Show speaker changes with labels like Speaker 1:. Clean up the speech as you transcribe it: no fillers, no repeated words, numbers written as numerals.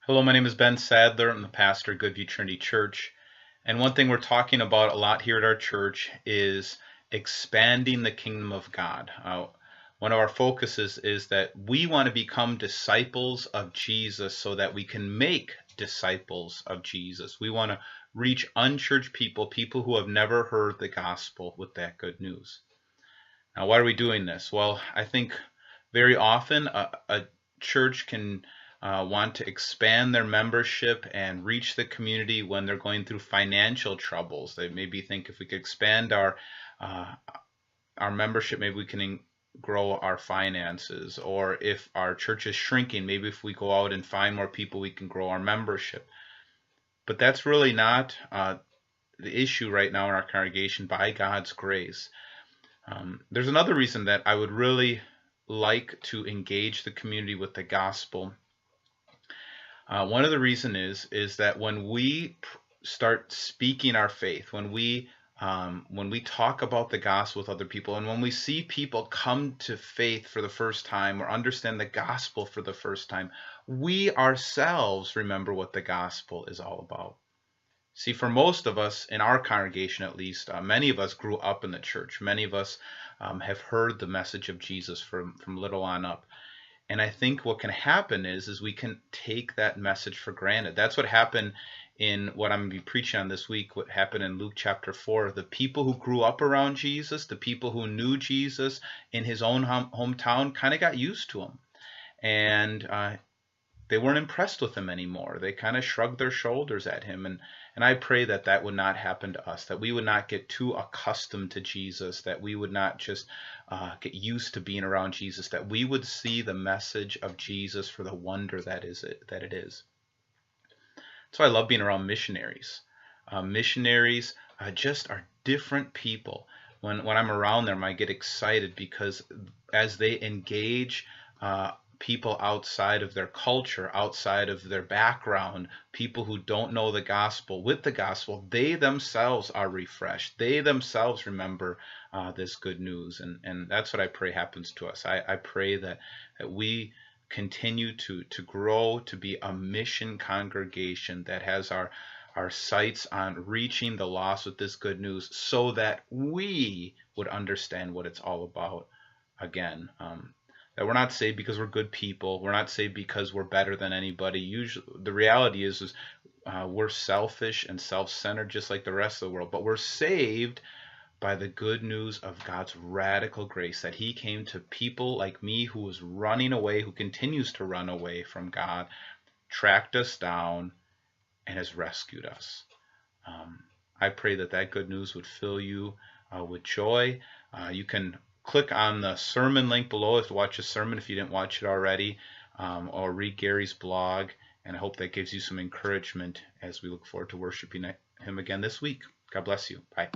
Speaker 1: Hello, my name is Ben Sadler. I'm the pastor at Goodview Trinity Church. And one thing we're talking about a lot here at our church is expanding the kingdom of God. One of our focuses is that we want to become disciples of Jesus so that we can make disciples of Jesus. We want to reach unchurched people, people who have never heard the gospel with that good news. Now, why are we doing this? Well, I think very often a church can want to expand their membership and reach the community when they're going through financial troubles. They maybe think if we could expand uh, our membership, maybe we can grow our finances. Or if our church is shrinking, maybe if we go out and find more people, we can grow our membership. But that's really not the issue right now in our congregation by God's grace. There's another reason that I would really like to engage the community with the gospel. One of the reasons is that when we start speaking our faith, when we talk about the gospel with other people, and when we see people come to faith for the first time or understand the gospel for the first time, we ourselves remember what the gospel is all about. See, for most of us, in our congregation at least, many of us grew up in the church. Many of us have heard the message of Jesus from little on up. And I think what can happen is we can take that message for granted. That's what happened in what I'm going to be preaching on this week, what happened in Luke chapter 4. The people who grew up around Jesus, the people who knew Jesus in his own hometown, kind of got used to him. And they weren't impressed with him anymore. They kind of shrugged their shoulders at him. And I pray that that would not happen to us, that we would not get too accustomed to Jesus, that we would not just get used to being around Jesus, that we would see the message of Jesus for the wonder that it is. So I love being around missionaries. Missionaries just are different people. When I'm around them, I get excited because as they engage people outside of their culture, outside of their background, people who don't know the gospel, with the gospel, they themselves are refreshed. They themselves remember this good news. And that's what I pray happens to us. I pray that we continue to grow to be a mission congregation that has our sights on reaching the lost with this good news so that we would understand what it's all about again. That we're not saved because we're good people. We're not saved because we're better than anybody. Usually, the reality is we're selfish and self-centered just like the rest of the world. But we're saved by the good news of God's radical grace, that he came to people like me who was running away, who continues to run away from God, tracked us down, and has rescued us. I pray that that good news would fill you with joy. You can click on the sermon link below to watch a sermon if you didn't watch it already, or read Gary's blog, and I hope that gives you some encouragement as we look forward to worshiping him again this week. God bless you. Bye.